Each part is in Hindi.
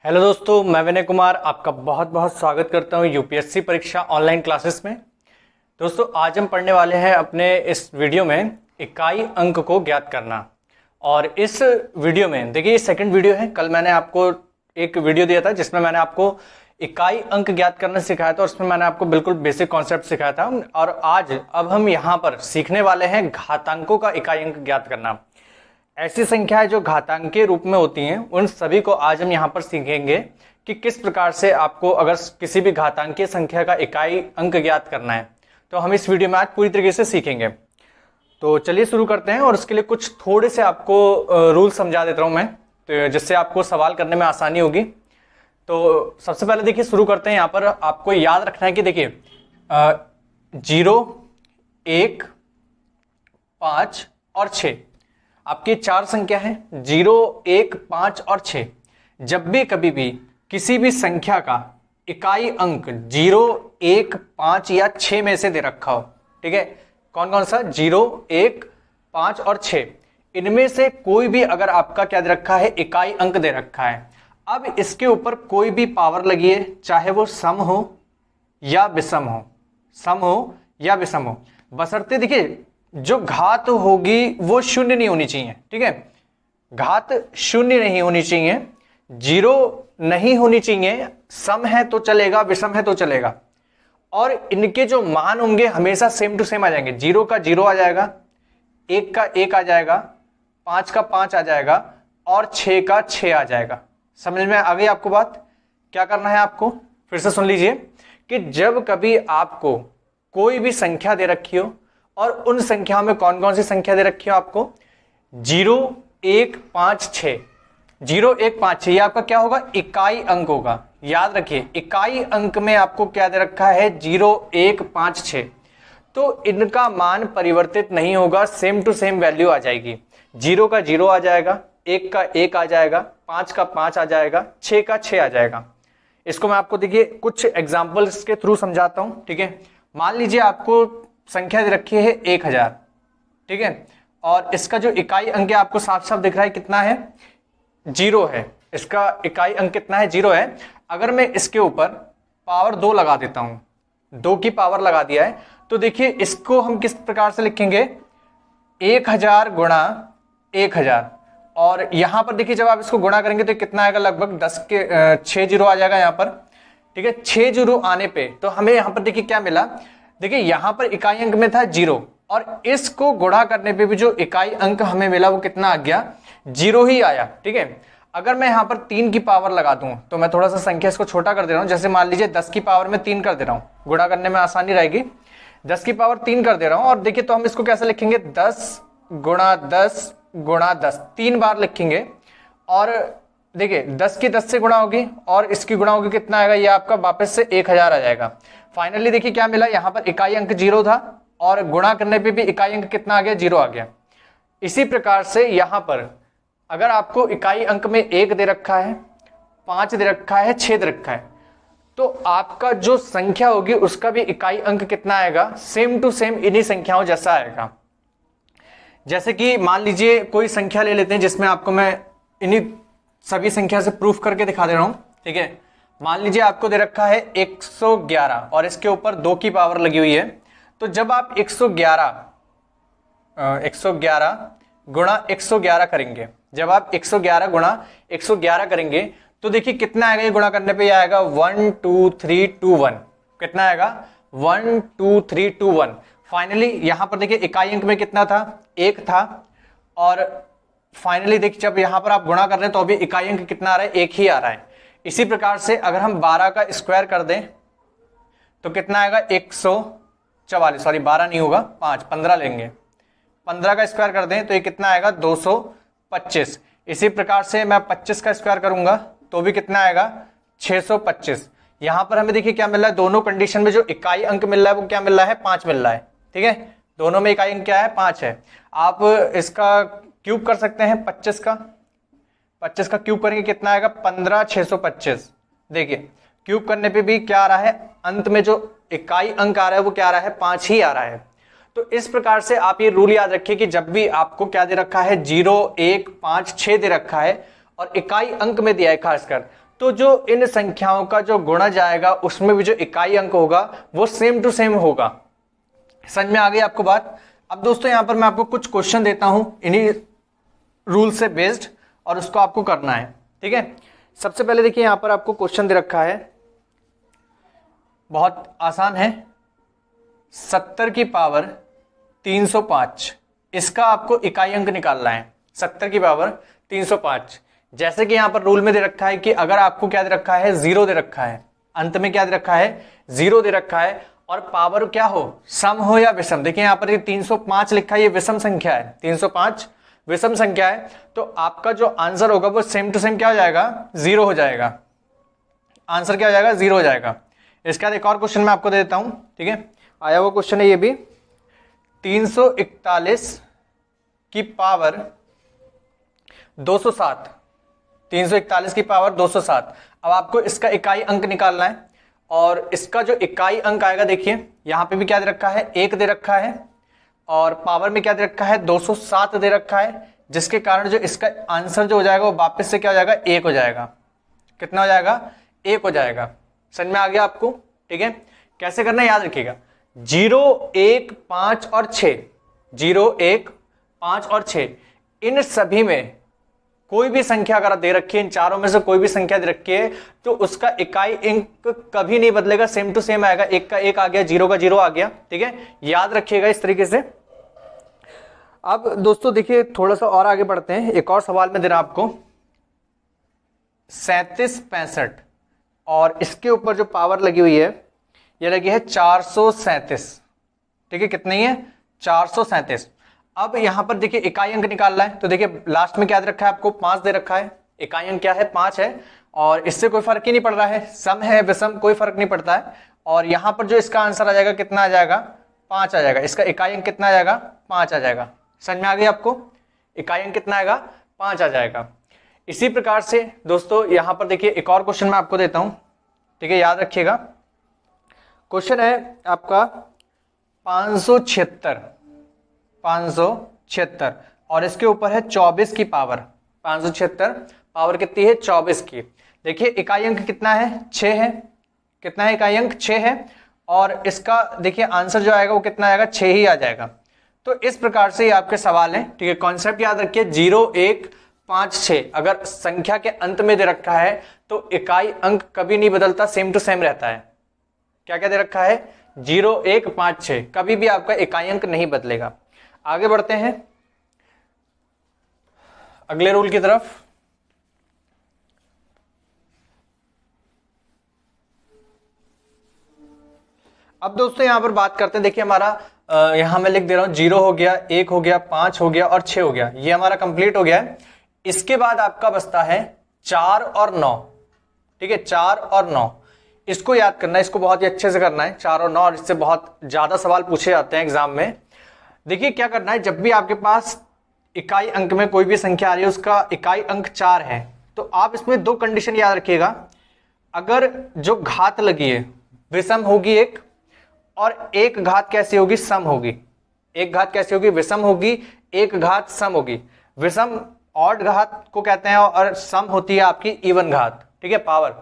हेलो दोस्तों, मैं विनय कुमार आपका बहुत बहुत स्वागत करता हूं यूपीएससी परीक्षा ऑनलाइन क्लासेस में। दोस्तों, आज हम पढ़ने वाले हैं अपने इस वीडियो में इकाई अंक को ज्ञात करना। और इस वीडियो में देखिए, ये सेकंड वीडियो है। कल मैंने आपको एक वीडियो दिया था जिसमें मैंने आपको इकाई अंक ज्ञात करना सिखाया था और उसमें मैंने आपको बिल्कुल बेसिक कॉन्सेप्ट सिखाया था। और अब हम यहाँ पर सीखने वाले हैं घातांकों का इकाई अंक ज्ञात करना। ऐसी संख्याएं जो घातांकीय रूप में होती हैं उन सभी को आज हम यहाँ पर सीखेंगे कि किस प्रकार से आपको अगर किसी भी घातांकीय संख्या का इकाई अंक ज्ञात करना है तो हम इस वीडियो में आज पूरी तरीके से सीखेंगे। तो चलिए शुरू करते हैं। और उसके लिए कुछ थोड़े से आपको रूल समझा देता हूँ मैं, तो जिससे आपको सवाल करने में आसानी होगी। तो सबसे पहले देखिए शुरू करते हैं। यहाँ पर आपको याद रखना है कि देखिए 0, 1, 5 और 6 आपकी चार संख्या है। 0, 1, 5 और 6। जब भी कभी भी किसी भी संख्या का इकाई अंक 0, 1, 5 या 6 में से दे रखा हो, ठीक है, कौन कौन सा 0, 1, 5 और 6, इनमें से कोई भी अगर आपका क्या दे रखा है, इकाई अंक दे रखा है, अब इसके ऊपर कोई भी पावर लगी है, चाहे वो सम हो या विषम हो, सम हो या विषम हो, बशर्ते देखिए जो घात होगी वो शून्य नहीं होनी चाहिए। ठीक है, घात शून्य नहीं होनी चाहिए, 0 नहीं होनी चाहिए, सम है तो चलेगा, विषम है तो चलेगा। और इनके जो मान होंगे हमेशा सेम टू सेम आ जाएंगे। 0 का 0 आ जाएगा, 1 का 1 आ जाएगा, 5 का 5 आ जाएगा और 6 का 6 आ जाएगा। समझ में आ गई आपको बात? क्या करना है आपको, फिर से सुन लीजिए कि जब कभी आपको कोई भी संख्या दे रखी हो और उन संख्याओं में कौन कौन सी संख्या दे रखी हो आपको, 0, 1, 5, 6, 0, 1, 5, 6, ये आपका क्या होगा, इकाई अंक होगा। याद रखिए, इकाई अंक में आपको क्या दे रखा है, 0, 1, 5, 6। तो इनका मान परिवर्तित नहीं होगा, सेम टू सेम वैल्यू आ जाएगी। 0 का 0 आ जाएगा, 1 का 1 आ जाएगा, 5 का 5 आ जाएगा, 6 का 6 आ जाएगा। इसको मैं आपको देखिए कुछ एग्जाम्पल्स के थ्रू समझाता हूं। ठीक है, मान लीजिए आपको संख्या दे रखी है 1000, ठीक है, और इसका जो इकाई अंक है आपको साफ साफ दिख रहा है कितना है, 0 है। इसका इकाई अंक कितना है, 0 है। अगर मैं इसके ऊपर पावर 2 लगा देता हूं, 2 की पावर लगा दिया है, तो देखिए इसको हम किस प्रकार से लिखेंगे, 1000 गुणा 1000। और यहां पर देखिए जब आप इसको गुणा करेंगे तो कितना आएगा, लगभग 10 के 6 जीरो आ जाएगा यहां पर। ठीक है, 6 जीरो आने पे तो हमें यहां पर देखिए क्या मिला, देखिए यहां पर इकाई अंक में था 0 और इसको गुणा करने पे भी जो इकाई अंक हमें मिला वो कितना आ गया, 0 ही आया। ठीक है, अगर मैं यहां पर 3 की पावर लगा दूं तो मैं थोड़ा सा संख्या इसको छोटा कर दे रहा हूं, जैसे मान लीजिए 10 की पावर में 3 कर दे रहा हूं, गुणा करने में आसानी रहेगी, 10 की पावर 3 कर दे रहा हूं। और देखिए तो हम इसको कैसे लिखेंगे, 10 गुणा 10 गुणा 10, 3 बार लिखेंगे। और देखिए 10 की 10 से गुणा होगी और इसकी गुणा होगी, कितना आएगा, ये आपका वापस से 1000 आ जाएगा। फाइनली देखिए क्या मिला, यहां पर इकाई अंक 0 था और गुणा करने पे भी इकाई अंक कितना आ गया, 0 आ गया। इसी प्रकार से यहां पर अगर आपको इकाई अंक में 1 दे रखा है, 5 दे रखा है, 6 दे रखा है, तो आपका जो संख्या होगी उसका भी इकाई अंक कितना आएगा, सेम टू सेम इन्हीं संख्याओं जैसा आएगा। जैसे कि मान लीजिए कोई संख्या ले लेते हैं जिसमें आपको मैं इन्हीं सभी संख्या से प्रूफ करके दिखा दे रहा हूं। ठीक है, मान लीजिए आपको दे रखा है 111 और इसके ऊपर 2 की पावर लगी हुई है। तो जब आप 111 गुणा 111 करेंगे, जब आप 111 गुणा 111 करेंगे तो देखिए कितना आएगा, ये गुणा करने पे आएगा 1 2 3 2 1। कितना आएगा, 1 2 3 2 1। फाइनली यहां पर देखिए इकाई अंक में कितना था, 1 था। और फाइनली देखिए जब यहां पर आप गुणा कर रहे हैं तो अभी इकाई अंक कितना आ रहा है, 1 ही आ रहा है। इसी प्रकार से अगर हम 12 का स्क्वायर कर दें तो कितना आएगा, 144, सॉरी 12 नहीं होगा, 15 लेंगे, 15 का स्क्वायर कर दें तो ये कितना आएगा, 225। इसी प्रकार से मैं 25 का स्क्वायर करूंगा तो भी कितना आएगा, 625। यहां पर हमें देखिए क्या मिल रहा है, दोनों कंडीशन में जो इकाई अंक मिल रहा है वो क्या मिल रहा है, 5 मिल रहा है। ठीक है, दोनों में इकाई अंक क्या है, 5 है। आप इसका क्यूब कर सकते हैं, 25 का क्यूब करेंगे कितना आएगा, 15 625। देखिए क्यूब करने पे भी क्या आ रहा है, अंत में जो इकाई अंक आ रहा है वो क्या आ रहा है, 5 ही आ रहा है। तो इस प्रकार से आप ये रूल याद रखिए कि जब भी आपको क्या दे रखा है, 0 1 5 6 दे रखा है और इकाई अंक में दिया है खासकर, तो जो इन संख्याओं का जो गुणा जाएगा उसमें भी जो इकाई अंक होगा वो सेम टू सेम होगा। समझ में आ गई आपको बात। अब दोस्तों यहां पर मैं आपको कुछ क्वेश्चन देता हूं इन्हीं रूल से बेस्ड, और उसको आपको करना है, ठीक है। सबसे पहले देखिए यहां पर आपको क्वेश्चन दे रखा है, बहुत आसान है, 70 की पावर 305, इसका आपको इकाई अंक निकालना है। 70 की पावर 305, जैसे कि यहां पर रूल में दे रखा है कि अगर आपको क्या दे रखा है, 0 दे रखा है, अंत में क्या दे रखा है, 0 दे रखा है, और पावर क्या हो, सम हो या विषम। देखिए यहां पर 305 लिखा है, ये विषम संख्या है, 305 विषम संख्या है, तो आपका जो आंसर होगा वो सेम टू सेम क्या हो जाएगा, 0 हो जाएगा। आंसर क्या हो जाएगा, 0 हो जाएगा। इसके बाद एक और क्वेश्चन मैं आपको दे देता हूं, ठीक है, आया हुआ क्वेश्चन है ये भी, 341 की पावर 207, 341 की पावर 207। अब आपको इसका इकाई अंक निकालना है, और इसका जो इकाई अंक आएगा, देखिए यहां पे भी क्या दे रखा है, 1 दे रखा है, और पावर में क्या दे रखा है, 207 दे रखा है, जिसके कारण जो इसका आंसर जो हो जाएगा वो वापस से क्या हो जाएगा, 1 हो जाएगा। कितना हो जाएगा, 1 हो जाएगा। समझ में आ गया आपको, ठीक है। कैसे करना है याद रखिएगा, 0, 1, 5 और 6, 0, 1, 5 और 6, इन सभी में कोई भी संख्या अगर दे रखी है, इन चारों में से कोई भी संख्या दे रखी है, तो उसका इकाई अंक कभी नहीं बदलेगा, सेम टू सेम आएगा। 1 का 1 आ गया, 0 का 0 आ गया, ठीक है, याद रखिएगा इस तरीके से। अब दोस्तों देखिए थोड़ा सा और आगे बढ़ते हैं, एक और सवाल में दे रहा आपको 37, 65, और इसके ऊपर जो पावर लगी हुई है ये लगी है 437, ठीक है, कितनी है, 437। अब यहां पर देखिए इकाई अंक निकालना है, तो देखिए लास्ट में क्या दे रखा है आपको, 5 दे रखा है, इकाई अंक क्या है, 5 है, और इससे कोई फर्क ही नहीं पड़ रहा है, सम है विषम कोई फर्क नहीं पड़ता है। और यहां पर जो इसका आंसर आ जाएगा कितना आ जाएगा, 5 आ जाएगा, इसका इकाई अंक कितना आ जाएगा, 5 आ जाएगा। समझ में आ गई आपको, इकाई अंक कितना आएगा, 5 आ जाएगा। इसी प्रकार से दोस्तों यहां पर देखिए एक और क्वेश्चन मैं आपको देता हूं, ठीक है, याद रखिएगा। क्वेश्चन है आपका 576, और इसके ऊपर है 24 की पावर, 576 पावर कितनी है, 24 की। देखिए इकाई अंक कितना है, 6 है, कितना है इकाई अंक, 6 है, और इसका देखिए आंसर जो आएगा वो कितना आएगा, 6 ही आ जाएगा। तो इस प्रकार से ये आपके सवाल हैं, ठीक है। कॉन्सेप्ट याद रखिए, 0, 1, 5, 6 अगर संख्या के अंत में दे रखा है तो इकाई अंक कभी नहीं बदलता, सेम टू सेम रहता है। क्या क्या दे रखा है, 0, 1, 5, 6, कभी भी आपका इकाई अंक नहीं बदलेगा। आगे बढ़ते हैं अगले रूल की तरफ। अब दोस्तों यहां पर बात करते हैं, देखिए हमारा यहां मैं लिख दे रहा हूं, 0 हो गया, 1 हो गया, 5 हो गया और 6 हो गया, ये हमारा कंप्लीट हो गया है। इसके बाद आपका बचता है 4 और 9, ठीक है, 4 और 9, इसको याद करना है, इसको बहुत ही अच्छे से करना है, 4 और 9, और इससे बहुत ज्यादा सवाल पूछे जाते हैं एग्जाम में। देखिए क्या करना है, जब भी आपके पास इकाई अंक में कोई भी संख्या आ रही है, उसका इकाई अंक 4 है, तो आप इसमें 2 कंडीशन याद रखिएगा। अगर जो घात लगी है विषम होगी एक, और एक घात कैसी होगी, सम होगी। एक घात कैसी होगी, विषम होगी, एक घात सम होगी। विषम ऑड घात को कहते हैं, और सम होती है आपकी इवन घात, ठीक है, पावर।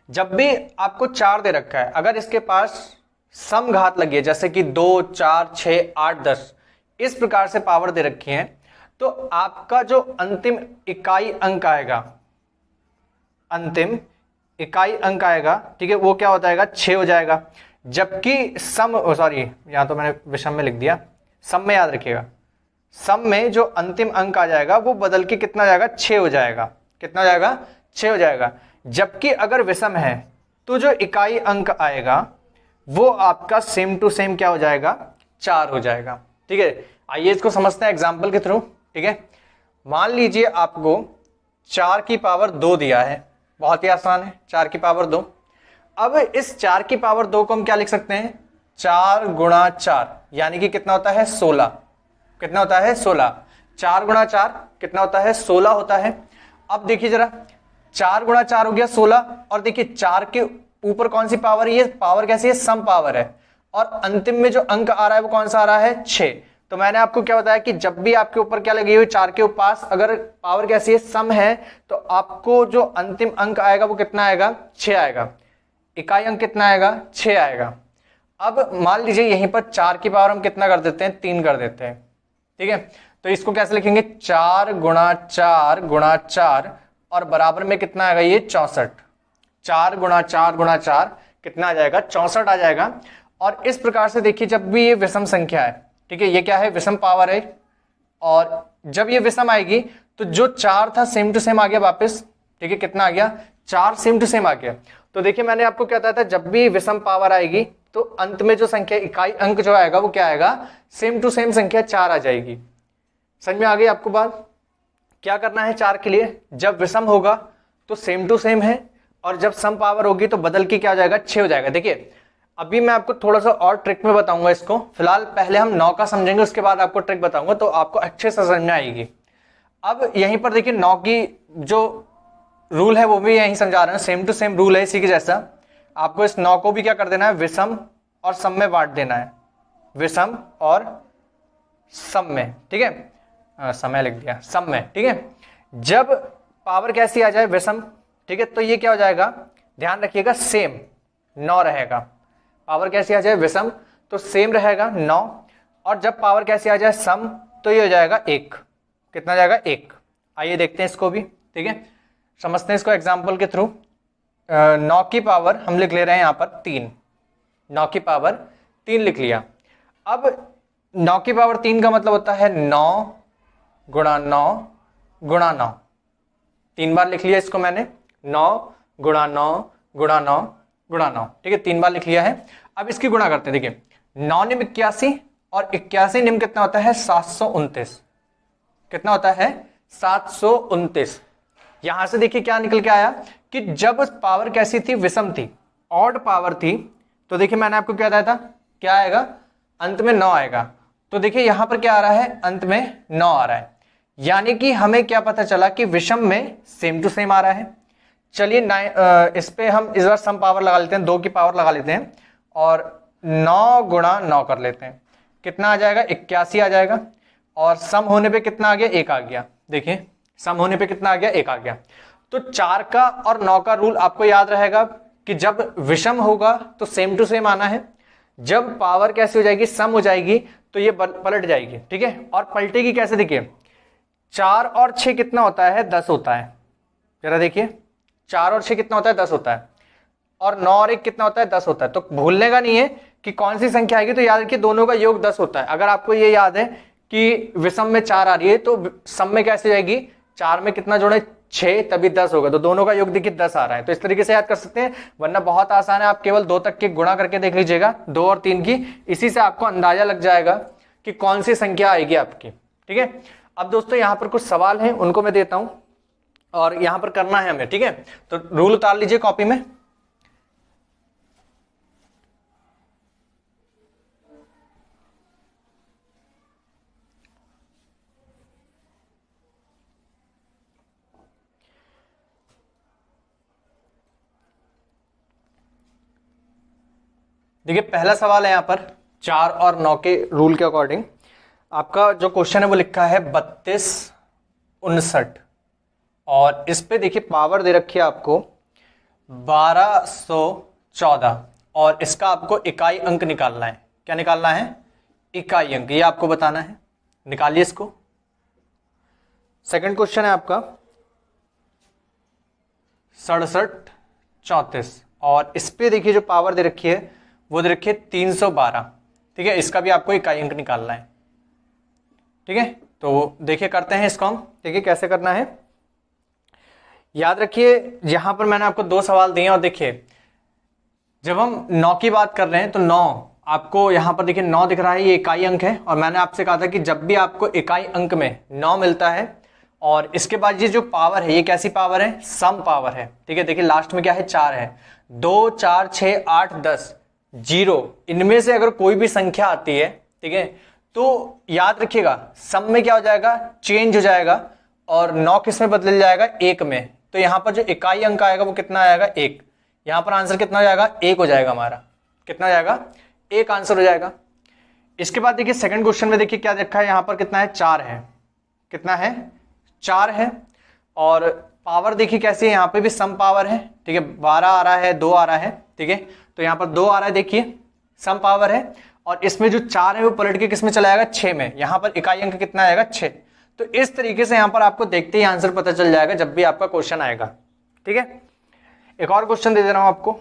जब भी आपको 4 दे रखा है, अगर इसके पास सम घात लगी है, जैसे कि 2, 4, 6, 8, 10, इस प्रकार से पावर दे रखी है, तो आपका जो अंतिम इकाई अंक आएगा, अंतिम इकाई अंक आएगा, ठीक है, वो क्या हो जाएगा, 6 हो जाएगा। जबकि सम, सॉरी यहां तो मैंने विषम में लिख दिया, सम में याद रखिएगा, सम में जो अंतिम अंक आ जाएगा वो बदल के कितना जाएगा, 6 हो जाएगा। कितना हो जाएगा, 6 हो जाएगा। जबकि अगर विषम है तो जो इकाई अंक आएगा वो आपका सेम टू सेम क्या हो जाएगा, 4 हो जाएगा, ठीक है। आइए इसको समझते हैं एग्जाम्पल के थ्रू, ठीक है। मान लीजिए आपको 4 की पावर 2 दिया है, बहुत ही आसान है, 4 की पावर 2। अब इस 4 की पावर 2 को हम क्या लिख सकते हैं, 4 गुणा 4, यानी कि कितना होता है, 16। कितना होता है, 16। 4 गुणा 4 कितना होता है, 16 होता है। अब देखिए जरा, 4 गुणा 4 हो गया 16, और देखिए 4 के ऊपर कौन सी पावर है, ये पावर कैसी है, सम पावर है, और अंतिम में जो अंक आ रहा है वो कौन सा आ रहा है, 6। तो मैंने आपको क्या बताया कि जब भी आपके ऊपर क्या लगी हुई 4 के पास अगर पावर कैसी है, सम है, तो आपको जो अंतिम अंक आएगा वो कितना आएगा, 6 आएगा। इकाई अंक कितना आएगा, 6 आएगा। अब मान लीजिए यहीं पर 4 की पावर हम कितना कर देते हैं, 3 कर देते हैं, ठीक है। तो इसको कैसे लिखेंगे, 4 गुणा 4 गुणा 4 और बराबर में कितना आएगा, ये 64। 4 गुणा 4 गुणा 4 कितना आ जाएगा, 64 आ जाएगा। और इस प्रकार से देखिए जब भी ये विषम संख्या है, ठीक है, ये क्या है, विषम पावर है, और जब ये विषम आएगी तो जो 4 था सेम टू सेम आ गया वापस, ठीक है, कितना आ गया, 4 सेम टू सेम आ गया। तो देखिए मैंने आपको क्या बताया था, जब भी विषम पावर आएगी तो अंत में जो संख्या इकाई अंक जो आएगा वो क्या आएगा, सेम टू सेम संख्या 4 आ जाएगी। समझ में आ गई आपको बात। क्या करना है 4 के लिए, जब विषम होगा तो सेम टू सेम है, और जब सम पावर होगी तो बदल के क्या हो जाएगा, 6 हो जाएगा। देखिए अभी मैं आपको थोड़ा सा और ट्रिक में बताऊंगा इसको, फिलहाल पहले हम 9 का समझेंगे, उसके बाद आपको ट्रिक बताऊंगा तो आपको अच्छे से समझ में आएगी। अब यहीं पर देखिए 9 की जो रूल है वो भी यहीं समझा रहे हैं, सेम टू सेम रूल है इसी के जैसा। आपको इस 9 को भी क्या कर देना है, विषम और सम में बांट देना है, विषम और सम में, ठीक है, समय लिख दिया, सम में, ठीक है। जब पावर कैसी आ जाए, विषम, ठीक है, तो ये क्या हो जाएगा, ध्यान रखिएगा, सेम 9 रहेगा। पावर कैसी आ जाए, विषम, तो सेम रहेगा 9, और जब पावर कैसी आ जाए, सम, तो ये हो जाएगा 1। कितना जाएगा, 1। आइए देखते हैं इसको भी, ठीक है, समझते हैं इसको एग्जाम्पल के थ्रू। 9 की पावर हम लिख ले रहे हैं यहाँ पर 3, 9 की पावर 3 लिख लिया। अब 9 की पावर 3 का मतलब होता है 9 गुणा 9 गुणा 9, 3 बार लिख लिया इसको मैंने, 9 गुणा 9 गुणा 9 गुणा 9, ठीक है, 3 बार लिख लिया है। अब इसकी गुणा करते हैं, देखिए 9 निम 81 और 81 निम कितना होता है, 729। कितना होता है, 729। यहां से देखिए क्या निकल के आया कि जब पावर कैसी थी, विषम थी, ऑड पावर थी, तो देखिए मैंने आपको क्या बताया था, क्या आएगा, अंत में 9 आएगा। तो देखिए यहां पर क्या आ रहा है, अंत में 9 आ रहा है, यानी कि हमें क्या पता चला कि विषम में सेम टू सेम आ रहा है। चलिए इस पे हम इस बार सम पावर लगा लेते हैं, 2 की पावर लगा लेते हैं और 9 गुणा 9 कर लेते हैं, कितना आ जाएगा, 81 आ जाएगा। और सम होने पे कितना आ गया, 1 आ गया। देखिए सम होने पे कितना आ गया, 1 आ गया। तो 4 का और 9 का रूल आपको याद रहेगा कि जब विषम होगा तो सेम टू सेम आना है, जब पावर कैसी हो जाएगी, सम हो जाएगी, तो ये पलट जाएगी, ठीक है। और पलटेगी कैसे, देखिए 4 और 6 कितना होता है, 10 होता है। जरा देखिए 4 और 6 कितना होता है, 10 होता है, और 9 और 1 कितना होता है, 10 होता है। तो भूलने का नहीं है कि कौन सी संख्या आएगी, तो याद रखिए दोनों का योग 10 होता है। अगर आपको ये याद है कि विषम में 4 आ रही है तो सम में कैसे जाएगी, 4 में कितना जोड़े, 6, तभी 10 होगा, तो दोनों का योग देखिए 10 आ रहा है। तो इस तरीके से याद कर सकते हैं, वरना बहुत आसान है, आप केवल 2 तक के गुणा करके देख लीजिएगा, 2 और 3 की, इसी से आपको अंदाजा लग जाएगा कि कौन सी संख्या आएगी आपकी, ठीक है। अब दोस्तों यहाँ पर कुछ सवाल हैं, उनको मैं देता हूं और यहां पर करना है हमें, ठीक है। तो रूल उतार लीजिए कॉपी में। देखिए पहला सवाल है यहां पर 4 और 9 के रूल के अकॉर्डिंग आपका जो क्वेश्चन है वो लिखा है 3259, और इस पे देखिए पावर दे रखी है आपको 1214, और इसका आपको इकाई अंक निकालना है। क्या निकालना है, इकाई अंक, ये आपको बताना है, निकालिए इसको। सेकंड क्वेश्चन है आपका 6734, और इस पे देखिए जो पावर दे रखी है वो दे रखी है 312, ठीक है, इसका भी आपको इकाई अंक निकालना है, ठीक है। तो देखिए करते हैं इसको हम, देखिए कैसे करना है। याद रखिए यहां पर मैंने आपको 2 सवाल दिए, और देखिए जब हम 9 की बात कर रहे हैं तो 9 आपको यहां पर देखिए 9 दिख रहा है, ये इकाई अंक है, और मैंने आपसे कहा था कि जब भी आपको इकाई अंक में 9 मिलता है और इसके बाद ये जो पावर है ये कैसी पावर है, सम पावर है, ठीक है। देखिए लास्ट में क्या है, 4 है, 2 4 6 8 10 0, इनमें से अगर कोई भी संख्या आती है, ठीक है, तो याद रखिएगा सम में क्या हो जाएगा, चेंज हो जाएगा, और 9 किस में बदल जाएगा, 1 में। तो यहां पर जो इकाई अंक आएगा वो कितना आएगा, 1। यहां पर आंसर कितना हो जाएगा, 1 हो जाएगा हमारा, कितना हो जाएगा, 1 आंसर हो जाएगा। इसके बाद देखिए सेकंड क्वेश्चन में देखिए क्या देखा है, यहाँ पर कितना है, 4 है, कितना है, 4 है। और पावर देखिए कैसी है, यहाँ पे भी सम पावर है, ठीक है, 12 आ रहा है, 2 आ रहा है, ठीक है, तो यहाँ पर 2 आ रहा है, देखिए सम पावर है। और इसमें जो 4 है वो पलट के किस में चला जाएगा, 6 में। यहाँ पर इकाई अंक कितना आएगा, 6। तो इस तरीके से यहाँ पर आपको देखते ही आंसर पता चल जाएगा जब भी आपका क्वेश्चन आएगा, ठीक है। एक और क्वेश्चन दे रहा हूं आपको,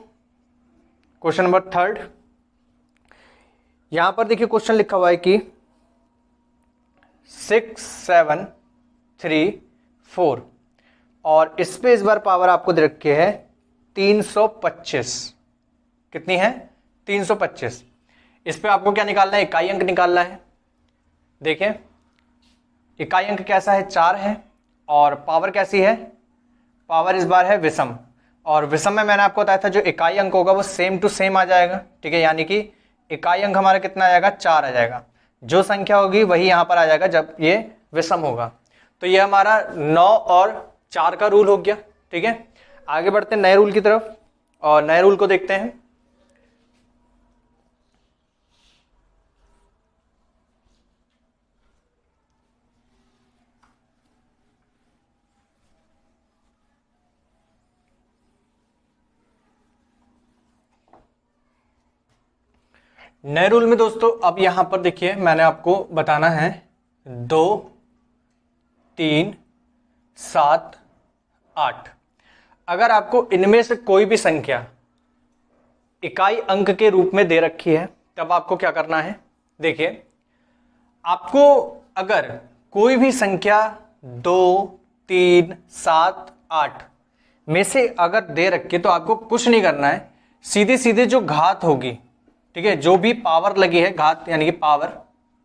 क्वेश्चन नंबर 3। यहां पर देखिए क्वेश्चन लिखा हुआ है कि 6 7 3 4 और इस पे इस बार पावर आपको दे रखी है 325। कितनी है, 325। इस पे आपको क्या निकालना है, इकाई अंक निकालना है। देखिए इकाई अंक कैसा है, 4 है, और पावर कैसी है, पावर इस बार है विषम। और विषम में मैंने आपको बताया था जो इकाई अंक होगा वो सेम टू सेम आ जाएगा, ठीक है, यानी कि इकाई अंक हमारा कितना आ जाएगा, 4 आ जाएगा। जो संख्या होगी वही यहाँ पर आ जाएगा जब ये विषम होगा। तो ये हमारा 9 और 4 का रूल हो गया, ठीक है। आगे बढ़ते हैं नए रूल की तरफ, और नए रूल को देखते हैं। नए रूल में दोस्तों अब यहां पर देखिए मैंने आपको बताना है 2 3 7 8। अगर आपको इनमें से कोई भी संख्या इकाई अंक के रूप में दे रखी है तब आपको क्या करना है। देखिए आपको अगर कोई भी संख्या 2 3 7 8 में से अगर दे रखी है तो आपको कुछ नहीं करना है, सीधे सीधे जो घात होगी, ठीक है, जो भी पावर लगी है, घात यानी कि पावर,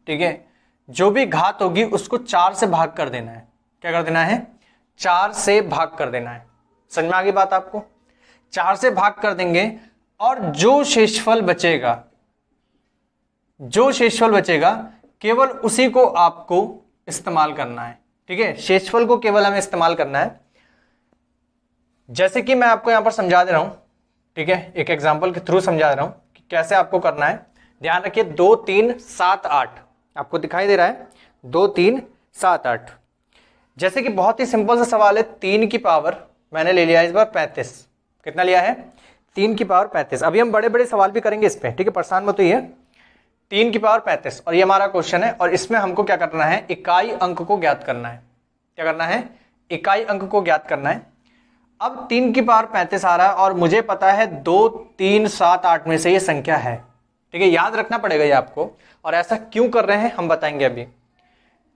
ठीक है, जो भी घात होगी उसको 4 से भाग कर देना है। क्या कर देना है, 4 से भाग कर देना है। समझ में आ गई बात आपको, 4 से भाग कर देंगे और जो शेषफल बचेगा, जो शेषफल बचेगा केवल उसी को आपको इस्तेमाल करना है, ठीक है, शेषफल को केवल हमें इस्तेमाल करना है। जैसे कि मैं आपको यहां पर समझा दे रहा हूं, ठीक है, एक एग्जांपल के थ्रू समझा दे रहा हूं कि कैसे आपको करना है। ध्यान रखिए 2 3 7 8 आपको दिखाई दे रहा है, 2 3 7 8। जैसे कि बहुत ही सिंपल सा सवाल है, 3 की पावर मैंने ले लिया इस बार 35। कितना लिया है, 3 की पावर 35। अभी हम बड़े बड़े सवाल भी करेंगे इस पे, ठीक है, परेशान मत होइए। 3 की पावर 35 और ये हमारा क्वेश्चन है, और इसमें हमको क्या करना है, इकाई अंक को ज्ञात करना है। क्या करना है, इकाई अंक को ज्ञात करना है। अब 3 की पावर 35 आ रहा है और मुझे पता है 2 3 7 8 में से ये संख्या है, ठीक है, याद रखना पड़ेगा ये आपको। और ऐसा क्यों कर रहे हैं हम बताएंगे अभी।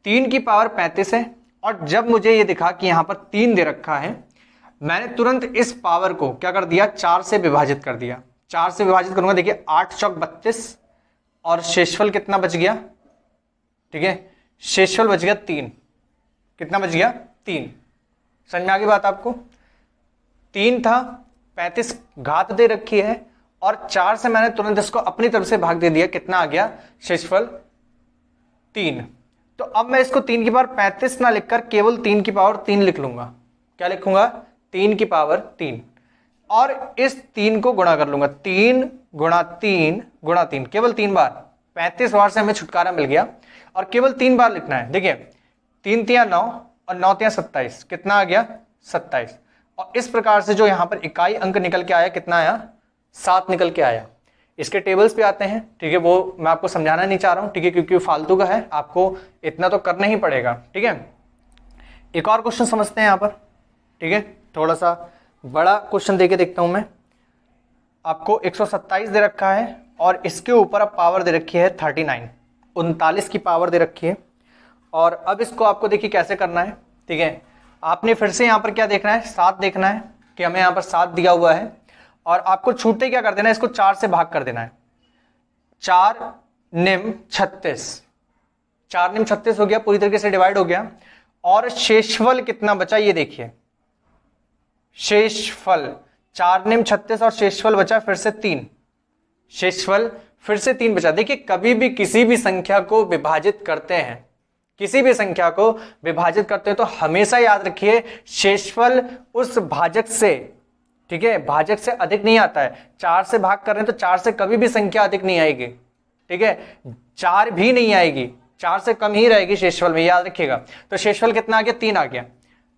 3 की पावर 35 है और जब मुझे ये दिखा कि यहां पर 3 दे रखा है, मैंने तुरंत इस पावर को क्या कर दिया, 4 से विभाजित कर दिया। 4 से विभाजित करूंगा, देखिए 8 चौक 32 और शेषफल कितना बच गया, ठीक है, शेषफल बच गया 3। कितना बच गया, 3। समझ में आ गई बात आपको। 3 था, 35 घात दे रखी है और 4 से मैंने तुरंत इसको अपनी तरफ से भाग दे दिया। कितना आ गया, शेषफल 3। तो अब मैं इसको 3 की पावर 35 ना लिखकर केवल 3 की पावर 3 लिख लूंगा। क्या लिखूंगा, 3 की पावर 3, और इस 3 को गुणा कर लूंगा। 3 गुणा 3 गुणा 3, केवल 3 बार। 35 बार से हमें छुटकारा मिल गया और केवल 3 बार लिखना है। देखिए 3 तिया 9 और 9 तिया 27, कितना आ गया, 27। और इस प्रकार से जो यहां पर इकाई अंक निकल के आया, कितना आया, 7 निकल के आया। इसके टेबल्स पे आते हैं, ठीक है, वो मैं आपको समझाना नहीं चाह रहा हूं, ठीक है, क्योंकि फालतू का है, आपको इतना तो करना ही पड़ेगा, ठीक है। एक और क्वेश्चन समझते हैं यहां पर, ठीक है, थोड़ा सा बड़ा क्वेश्चन देके देखता हूं मैं। आपको 127 दे रखा है और इसके ऊपर अब पावर दे रखी है 39, 39 की पावर दे रखी है। और अब इसको आपको देखिए कैसे करना है, ठीक है। आपने फिर से यहाँ पर क्या देखना है, 7 देखना है कि हमें यहाँ पर 7 दिया हुआ है, और आपको छूटते क्या कर देना है, इसको 4 से भाग कर देना है। 4 निम 36, 4 निम 36 हो गया, पूरी तरीके से डिवाइड हो गया। और शेषफल कितना बचा ये देखिए, शेषफल 4 निम 36 और शेषफल बचा फिर से 3, शेषफल फिर से 3 बचा। देखिए कभी भी किसी भी संख्या को विभाजित करते हैं, किसी भी संख्या को विभाजित करते हैं तो हमेशा याद रखिए शेषफल उस भाजक से, ठीक है, भाजक से अधिक नहीं आता है। 4 से भाग कर रहे हैं तो 4 से कभी भी संख्या अधिक नहीं आएगी, ठीक है, 4 भी नहीं आएगी, 4 से कम ही रहेगी शेषफल में, याद रखिएगा। तो शेषफल कितना आ गया, 3 आ गया।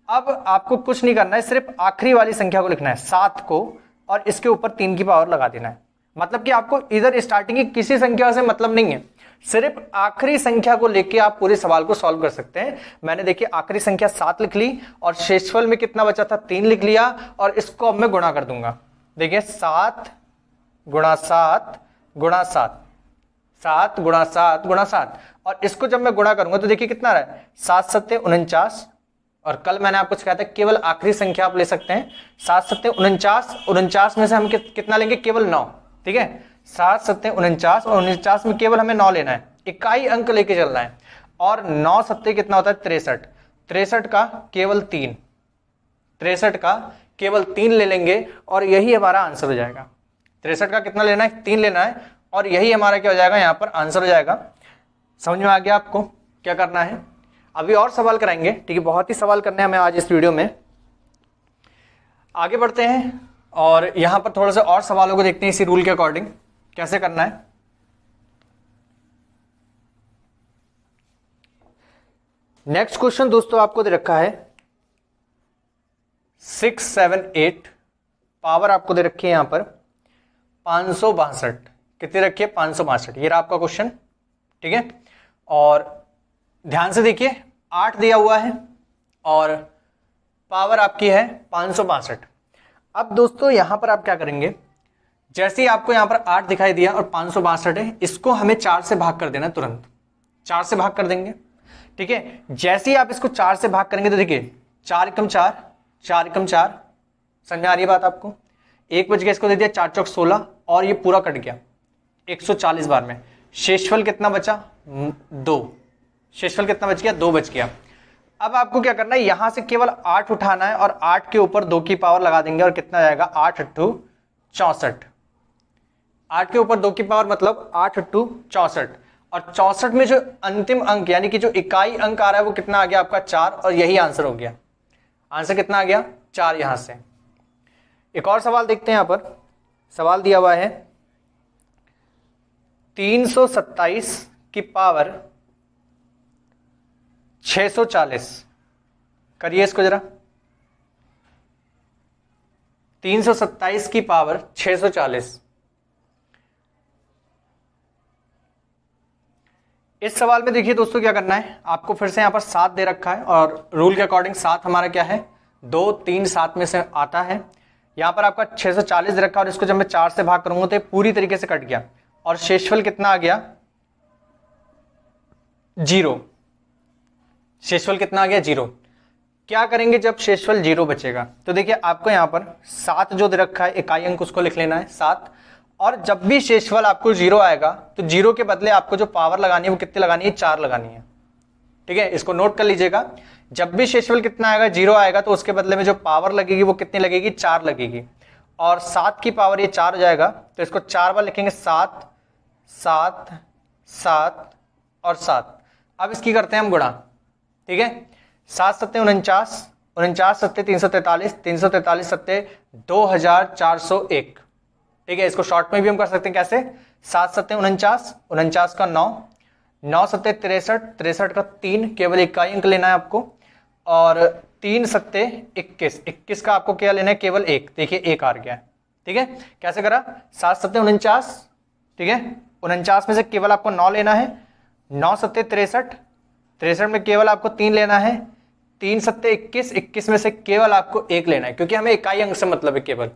अब आपको कुछ नहीं करना है, सिर्फ आखिरी वाली संख्या को लिखना है 7 को, और इसके ऊपर 3 की पावर लगा देना है। मतलब कि आपको इधर स्टार्टिंग की किसी संख्या से मतलब नहीं है, सिर्फ आखिरी संख्या को लेके आप पूरे सवाल को सॉल्व कर सकते हैं। मैंने देखिए आखिरी संख्या 7 लिख ली और शेषफल में कितना बचा था, 3 लिख लिया, और इसको अब मैं गुणा कर दूंगा। देखिए 7 गुणा 7 गुणा 7, 7 गुणा 7 गुणा 7, और इसको जब मैं गुणा करूंगा तो देखिए कितना रहा है, 7 सत्ते 49। और कल मैंने आपको कहा था केवल आखिरी संख्या आप ले सकते हैं, 7 सत्ते 49, 49 में से हम कितना लेंगे, केवल 9। ठीक है, 7 सत्ते 49 और 49 में केवल हमें 9 लेना है, इकाई अंक लेके चलना है। और 9 सत्ते कितना होता है, 63, 63 का केवल 3, 63 का केवल 3 ले लेंगे और यही हमारा आंसर हो जाएगा। 63 का कितना लेना है, 3 लेना है, और यही हमारा क्या हो जाएगा, यहाँ पर आंसर हो जाएगा। समझ में आ गया आपको क्या करना है। अभी और सवाल कराएंगे, ठीक है, बहुत ही सवाल करने हैं हमें आज इस वीडियो में। आगे बढ़ते हैं और यहां पर थोड़ा सा और सवालों को देखते हैं इसी रूल के अकॉर्डिंग कैसे करना है। नेक्स्ट क्वेश्चन दोस्तों आपको दे रखा है 6, 7, 8, पावर आपको दे रखी है यहां पर 562, कितनी रखी है, 562। ये रहा आपका क्वेश्चन, ठीक है। और ध्यान से देखिए 8 दिया हुआ है और पावर आपकी है 562। अब दोस्तों यहां पर आप क्या करेंगे, जैसे ही आपको यहां पर 8 दिखाई दिया और 562 है, इसको हमें 4 से भाग कर देना है, तुरंत 4 से भाग कर देंगे। ठीक है, जैसे ही आप इसको 4 से भाग करेंगे तो देखिए 4 एकम 4, 4 एकम 4, समझ में आ रही है बात आपको। 1 बच गया, इसको दे दिया 4 चौक 16 और ये पूरा कट गया 140 बार में। शेषफल कितना बचा, 2। शेषफल कितना बच गया, 2 बच गया। अब आपको क्या करना है, यहां से केवल 8 उठाना है और 8 के ऊपर 2 की पावर लगा देंगे और कितना जाएगा, 8 8 64। 8 के ऊपर 2 की पावर मतलब 8 8 64, और 64 में जो अंतिम अंक यानी कि जो इकाई अंक आ रहा है वो कितना आ गया आपका, 4, और यही आंसर हो गया। आंसर कितना आ गया, 4 यहां से। एक और सवाल देखते हैं, यहां पर सवाल दिया हुआ है 327 की पावर 640, करिए इसको जरा। 327 की पावर 640। इस सवाल में देखिए दोस्तों क्या करना है आपको, फिर से यहां पर 7 दे रखा है और रूल के अकॉर्डिंग 7 हमारा क्या है, 2 3 7 में से आता है। यहां पर आपका 640 दे रखा है और इसको जब मैं 4 से भाग करूंगा तो ये पूरी तरीके से कट गया और शेषफल कितना आ गया, 0। शेषफल कितना आ गया, 0। क्या करेंगे जब शेषफल 0 बचेगा, तो देखिए आपको यहां पर 7 जो दे रखा है इकाई अंक उसको लिख लेना है 7, और जब भी शेषफल आपको 0 आएगा तो 0 के बदले आपको जो पावर लगानी है वो कितनी लगानी है, 4 लगानी है। ठीक है, इसको नोट कर लीजिएगा। जब भी शेषफल कितना आएगा, 0 आएगा, तो उसके बदले में जो पावर लगेगी वो कितनी लगेगी, 4 लगेगी। और 7 की पावर ये 4 हो जाएगा, तो इसको 4 बार लिखेंगे, 7 7 7 और 7। अब इसकी करते हैं हम गुणा। ठीक है, 7 सत्ते 49, 49 सत्ते 343, 343 सत्ते 2401। ठीक है, इसको शॉर्ट में भी हम कर सकते हैं, कैसे, 7 सत्ते 49, 49 का 9, 9 सत्ते 63, 63 का 3, केवल इकाई अंक लेना है आपको, और 3 सत्ते 21, 21 का आपको क्या लेना है, केवल 1। देखिए 1 आ गया है। ठीक है, कैसे करा, 7 सत्ते 49, ठीक है, 49 में से केवल आपको 9 लेना है, 9 सत्ते 63, 63 में केवल आपको 3 लेना है, 3 सत्ते 21, 21 में से केवल आपको 1 लेना है, क्योंकि हमें इकाई अंक से मतलब है केवल,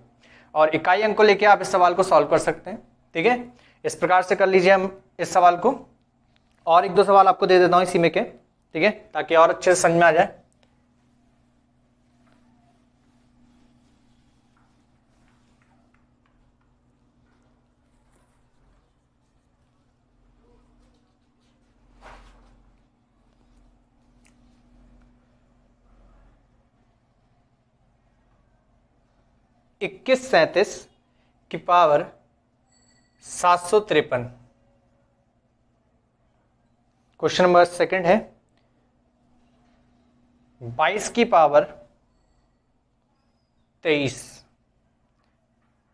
और इकाई अंक को लेके आप इस सवाल को सॉल्व कर सकते हैं। ठीक है, इस प्रकार से कर लीजिए हम इस सवाल को, और 1-2 सवाल आपको दे देता हूं इसी में के, ठीक है, ताकि और अच्छे से समझ में आ जाए। इक्कीस 37 की पावर 753। क्वेश्चन नंबर सेकंड है 22 की पावर 23।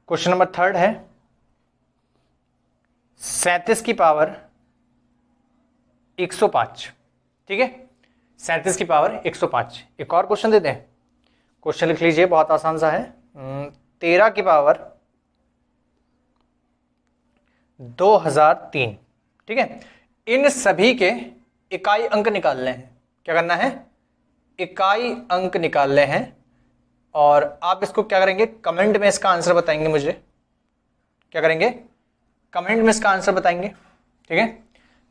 क्वेश्चन नंबर थर्ड है 37 की पावर 105, ठीक है, 37 की पावर 105। एक और क्वेश्चन देते हैं, क्वेश्चन लिख लीजिए, बहुत आसान सा है। 13 की पावर 2003, ठीक है। इन सभी के इकाई अंक निकालने हैं। क्या करना है? इकाई अंक निकालने हैं। और आप इसको क्या करेंगे? कमेंट में इसका आंसर बताएंगे मुझे। क्या करेंगे? कमेंट में इसका आंसर बताएंगे, ठीक है।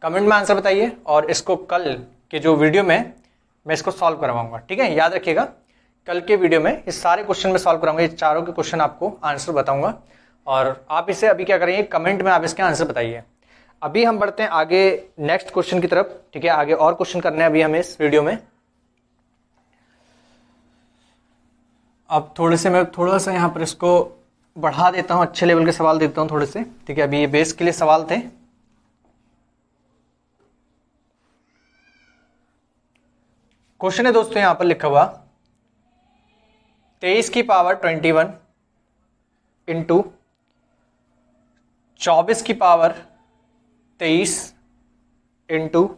कमेंट में आंसर बताइए और इसको कल के जो वीडियो में मैं इसको सॉल्व करवाऊंगा, ठीक है। याद रखिएगा, कल के वीडियो में इस सारे क्वेश्चन में सॉल्व कराऊंगा, ये चारों के क्वेश्चन आपको आंसर बताऊंगा और आप इसे अभी क्या करेंगे? कमेंट में आप इसके आंसर बताइए। अभी हम बढ़ते हैं आगे नेक्स्ट क्वेश्चन की तरफ, ठीक है। आगे और क्वेश्चन करने हैं अभी हमें इस वीडियो में। अब मैं थोड़ा सा यहाँ पर इसको बढ़ा देता हूँ, अच्छे लेवल के सवाल देता हूँ थोड़े से, ठीक है। अभी ये बेस के लिए सवाल थे। क्वेश्चन है दोस्तों यहां पर लिखा हुआ 23 की पावर 21 इंटू 24 की पावर 23 इंटू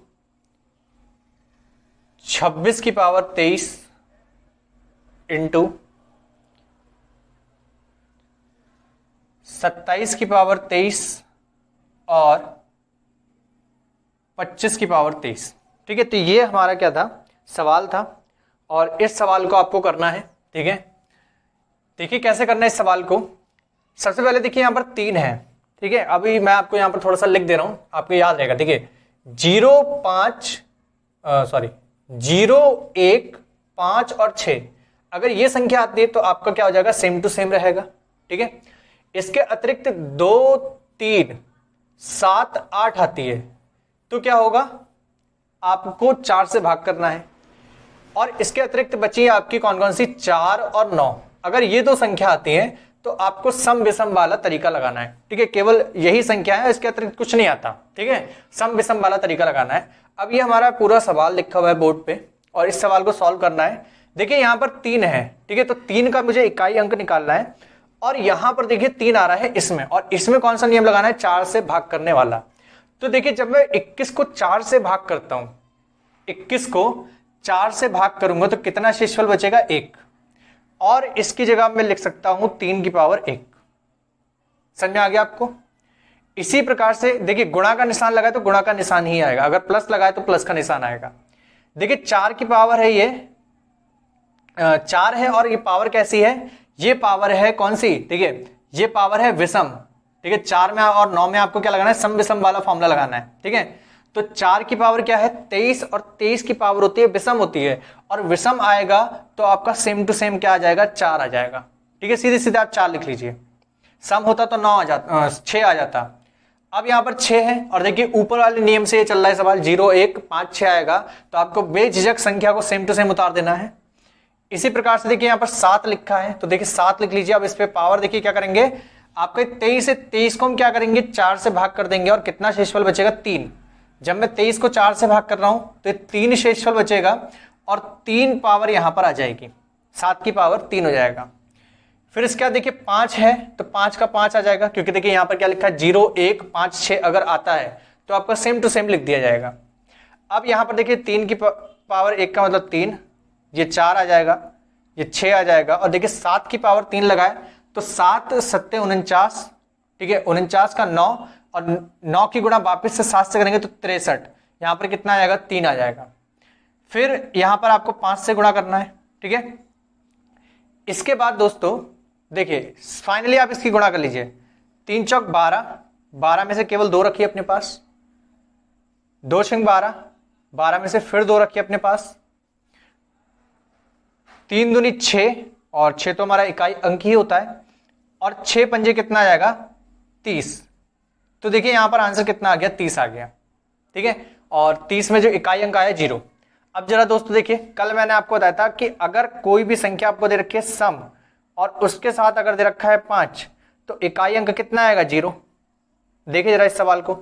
26 की पावर 23 इंटू 27 की पावर 23 और 25 की पावर 23, ठीक है। तो ये हमारा क्या था? सवाल था और इस सवाल को आपको करना है, ठीक है। देखिए कैसे करना है इस सवाल को। सबसे पहले देखिए यहां पर 3 है, ठीक है। अभी मैं आपको यहां पर थोड़ा सा लिख दे रहा हूं, आपको याद रहेगा, ठीक है। 0, 1, 5 और 6 अगर ये संख्या आती है तो आपका क्या हो जाएगा? सेम टू सेम रहेगा, ठीक है। इसके अतिरिक्त 2, 3, 7, 8 आती है तो क्या होगा? आपको 4 से भाग करना है। और इसके अतिरिक्त बची आपकी कौन कौन सी? 4 और 9। अगर ये दो संख्या आती हैं तो आपको सम विषम वाला तरीका लगाना है, ठीक है। केवल यही संख्या है, इसके अतिरिक्त कुछ नहीं आता, ठीक है। सम विषम वाला तरीका लगाना है। अब ये हमारा पूरा सवाल लिखा हुआ है बोर्ड पे और इस सवाल को सॉल्व करना है। देखिए यहां पर 3 है, ठीक है। तो 3 का मुझे इकाई अंक निकालना है और यहां पर देखिए 3 आ रहा है इसमें, और इसमें कौन सा नियम लगाना है? 4 से भाग करने वाला। तो देखिए जब मैं 21 को 4 से भाग करता हूं, 21 को 4 से भाग करूंगा तो कितना शेषफल बचेगा? 1। और इसकी जगह मैं लिख सकता हूं 3 की पावर 1। समझ में आ गया आपको? इसी प्रकार से देखिए गुणा का निशान लगाए तो गुणा का निशान ही आएगा, अगर प्लस लगाए तो प्लस का निशान आएगा। देखिए 4 की पावर है, ये 4 है और ये पावर कैसी है? ये पावर है कौन सी? ठीक है, ये पावर है विषम, ठीक है। 4 में और 9 में आपको क्या लगाना है? सम विषम वाला फॉर्मूला लगाना है, ठीक है। तो 4 की पावर क्या है? 23 और 23 की पावर होती है विषम होती है, और विषम आएगा तो आपका सेम टू सेम क्या आ जाएगा? 4 आ जाएगा, ठीक है। सीधे सीधे आप 4 लिख लीजिए। सम होता तो 9 आ जाता, 6 आ जाता। अब यहां पर 6 है और देखिए ऊपर वाले नियम से ये चल रहा है सवाल, 0, 1, 5, 6 आएगा तो आपको बेझिझक संख्या को सेम टू सेम उतार देना है। इसी प्रकार से देखिए यहां पर 7 लिखा है तो देखिए 7 लिख लीजिए। अब इस पे पावर देखिए क्या करेंगे? आपके 23 से 23 को हम क्या करेंगे? 4 से भाग कर देंगे और कितना शेषफल बचेगा? 3। जब मैं 23 को 4 से भाग कर रहा हूं तो 3 शेषफल बचेगा और 3 पावर यहां पर आ जाएगी, 7 की पावर 3 हो जाएगा। फिर इसके बाद देखिए 5 है तो 5 का 5 आ जाएगा, क्योंकि देखिए यहां पर क्या लिखा है? 0, 1, 5, 6 अगर आता है तो आपका सेम टू सेम लिख दिया जाएगा। अब यहां पर देखिए 3 की पावर 1 का मतलब 3, ये 4 आ जाएगा, ये 6 आ जाएगा, और देखिए 7 की पावर 3 लगाए तो 7 7 49, ठीक है। 49 का 9 और 9 की गुणा वापिस से 7 से करेंगे तो 63, यहां पर कितना आ जाएगा? 3 आ जाएगा। फिर यहां पर आपको 5 से गुणा करना है, ठीक है। इसके बाद दोस्तों देखिए फाइनली आप इसकी गुणा कर लीजिए। 3 चौक 12, 12 में से केवल 2 रखिए अपने पास, 2 छंग 12, 12 में से फिर 2 रखिए अपने पास, 3 दूनी 6, और 6 तो हमारा इकाई अंक ही होता है, और 6 पंजे कितना आ जाएगा? 30। तो देखिए यहां पर आंसर कितना आ गया? 30 आ गया, ठीक है। और 30 में जो इकाई अंक आया 0। अब जरा दोस्तों देखिए, कल मैंने आपको बताया था कि अगर कोई भी संख्या आपको दे रखी है सम और उसके साथ अगर दे रखा है 5 तो इकाई अंक कितना आएगा? 0। देखिए जरा इस सवाल को,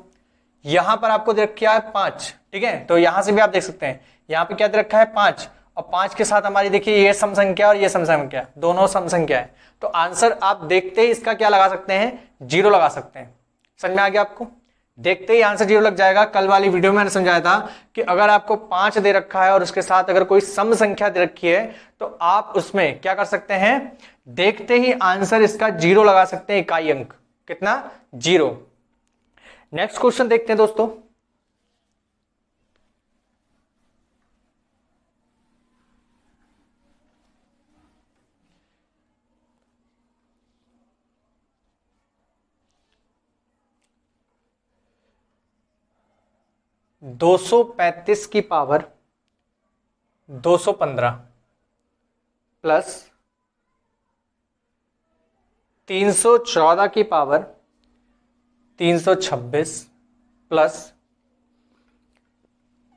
यहां पर आपको दे रखा है 5, ठीक है। तो यहां से भी आप देख सकते हैं यहां पे क्या दे रखा है? 5, और 5 के साथ हमारी देखिए ये सम संख्या और ये सम संख्या, दोनों सम संख्या है। तो आंसर आप देखते ही इसका क्या लगा सकते हैं? 0 लगा सकते हैं। समझ में आ गया आपको? देखते ही आंसर 0 लग जाएगा। कल वाली वीडियो में मैंने समझाया था कि अगर आपको 5 दे रखा है और उसके साथ अगर कोई सम संख्या दे रखी है तो आप उसमें क्या कर सकते हैं, देखते ही आंसर इसका 0 लगा सकते हैं, इकाई अंक कितना 0। नेक्स्ट क्वेश्चन देखते हैं दोस्तों। दो सौ पैंतीस की पावर 215 प्लस 314 की पावर 326 प्लस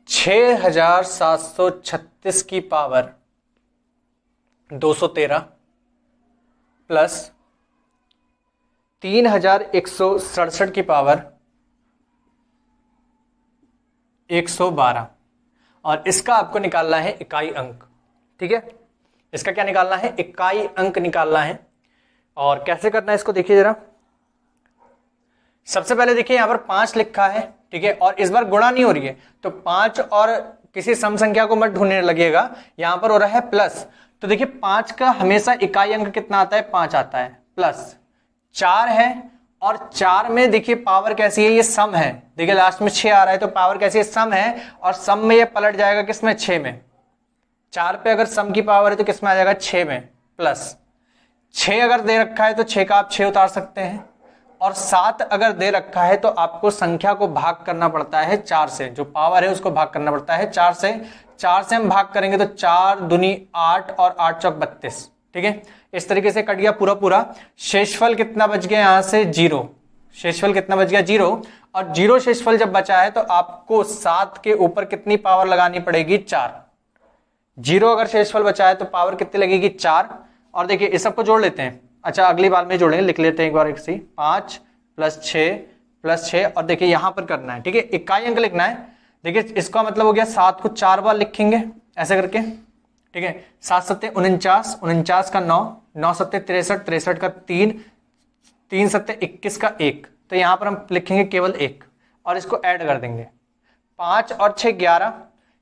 6736 की पावर 213 प्लस 3167 की पावर 112 और इसका आपको निकालना है इकाई अंक। ठीक है, इसका क्या निकालना है, इकाई अंक निकालना है। और कैसे करना है इसको देखिए जरा। सबसे पहले देखिए यहां पर 5 लिखा है, ठीक है, और इस बार गुणा नहीं हो रही है तो 5 और किसी सम संख्या को मत ढूंढने लगिएगा, यहां पर हो रहा है प्लस। तो देखिए 5 का हमेशा इकाई अंक कितना आता है, 5 आता है, प्लस 4 है और 4 में देखिए पावर कैसी है, ये सम है, देखिए लास्ट में 6 आ रहा है तो पावर कैसी है, सम है, और सम में ये पलट जाएगा किसमें, 6 में। 4 पे अगर सम की पावर है तो किसमें आ जाएगा, 6 में, प्लस 6 अगर दे रखा है तो 6 का आप 6 उतार सकते हैं, और 7 अगर दे रखा है तो आपको संख्या को भाग करना पड़ता है 4 से, जो पावर है उसको भाग करना पड़ता है 4 से। 4 से हम भाग करेंगे तो 4 दूनी 8 और 8 चौक 32, ठीक है, इस तरीके से कट गया पूरा पूरा। शेषफल कितना बच गया यहां से, 0। शेषफल कितना बच गया, 0। और 0 शेषफल जब बचा है तो आपको 7 के ऊपर कितनी पावर लगानी पड़ेगी, 4। 0 अगर शेषफल बचा है तो पावर कितनी लगेगी, 4। और देखिए इस सबको जोड़ लेते हैं, अच्छा अगली बार में जोड़ेंगे, लिख लेते हैं एक बार एक सी, 5 प्लस 6 और देखिए यहां पर करना है, ठीक है, इकाई अंक लिखना है। देखिए इसका मतलब हो गया 7 को 4 बार लिखेंगे ऐसे करके, ठीक है, 7 सत्ते 49, 49 का 9, 9 सत्ते 63, 63 का 3, 3 सत्ते 21 का 1, तो यहां पर हम लिखेंगे केवल 1 और इसको ऐड कर देंगे। 5 और 6 11,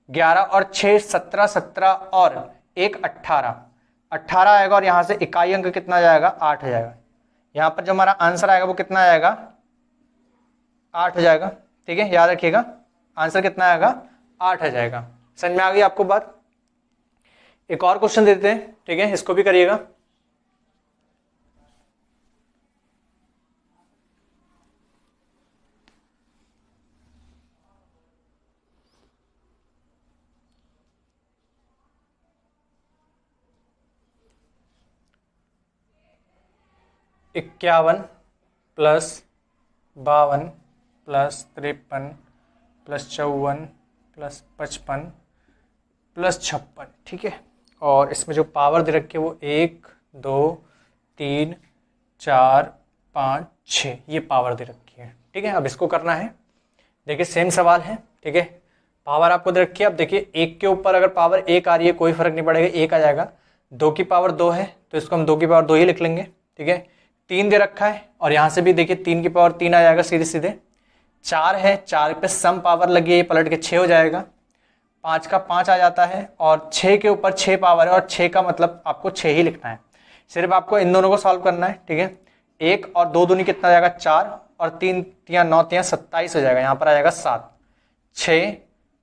11 और 6 17, 17 और 1 18, 18 आएगा और यहां से इकाई अंक कितना जाएगा, 8 हो जाएगा। यहां पर जो हमारा आंसर आएगा वो कितना आएगा, 8 हो जाएगा। ठीक है, याद रखिएगा आंसर कितना आएगा, 8 हो जाएगा। समझ में आ गई आपको बात। एक और क्वेश्चन देते हैं, ठीक है, इसको भी करिएगा। इक्यावन plus 52 plus 53 plus 54 plus 55 plus 56, ठीक है, और इसमें जो पावर दे रखी है वो 1 2 3 4 5 6 ये पावर दे रखी है। ठीक है, अब इसको करना है। देखिए सेम सवाल है, ठीक है, पावर आपको दे रखी है। अब देखिए 1 के ऊपर अगर पावर 1 आ रही है कोई फर्क नहीं पड़ेगा, 1 आ जाएगा। 2 की पावर 2 है तो इसको हम 2 की पावर 2 ही लिख लेंगे। ठीक है, 3 दे रखा है और यहाँ से भी देखिए 3 की पावर 3 आ जाएगा सीधे सीधे। 4 है, 4 पे सम पावर लगी है, ये पलट के 6 हो जाएगा। 5 का 5 आ जाता है और 6 के ऊपर 6 पावर है और 6 का मतलब आपको 6 ही लिखना है। सिर्फ आपको इन दोनों को सॉल्व करना है। ठीक है, 1 और 2 दूनी कितना जाएगा, 4 और 3 तियां 9 तियां 27 हो जाएगा। यहाँ पर आ जाएगा 7, 6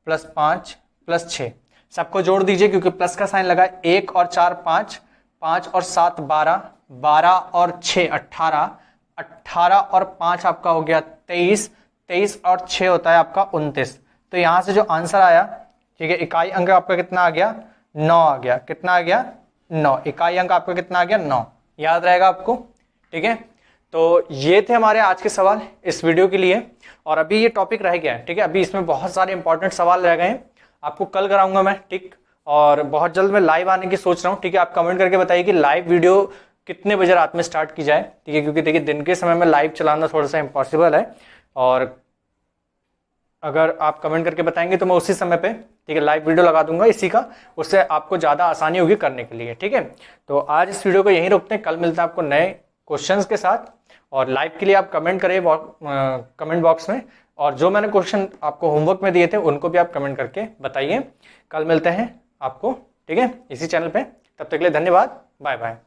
प्लस 5 प्लस 6, सबको जोड़ दीजिए क्योंकि प्लस का साइन लगा। 1 और 4 5, 5 और 7 12, 12 और 6 18, 18 और 5 आपका हो गया 23, 23 और 6 होता है आपका 29। तो यहाँ से जो आंसर आया, ठीक है, इकाई अंक आपका कितना आ गया, 9 आ गया। कितना आ गया, 9। इकाई अंक आपका कितना आ गया, 9। याद रहेगा आपको। ठीक है, तो ये थे हमारे आज के सवाल इस वीडियो के लिए। और अभी ये टॉपिक रह गया है, ठीक है, अभी इसमें बहुत सारे इंपॉर्टेंट सवाल रह गए हैं, आपको कल कराऊंगा मैं। ठीक, और बहुत जल्द मैं लाइव आने की सोच रहा हूँ। ठीक है, आप कमेंट करके बताइए कि लाइव वीडियो कितने बजे रात में स्टार्ट की जाए। ठीक है, क्योंकि देखिए दिन के समय में लाइव चलाना थोड़ा सा इम्पॉसिबल है, और अगर आप कमेंट करके बताएंगे तो मैं उसी समय पे, ठीक है, लाइव वीडियो लगा दूंगा इसी का, उससे आपको ज़्यादा आसानी होगी करने के लिए। ठीक है, तो आज इस वीडियो को यहीं रोकते हैं, कल मिलता है आपको नए क्वेश्चंस के साथ। और लाइव के लिए आप कमेंट करें कमेंट बॉक्स में, और जो मैंने क्वेश्चन आपको होमवर्क में दिए थे उनको भी आप कमेंट करके बताइए। कल मिलते हैं आपको, ठीक है, इसी चैनल पे। तब तक के लिए धन्यवाद, बाय बाय।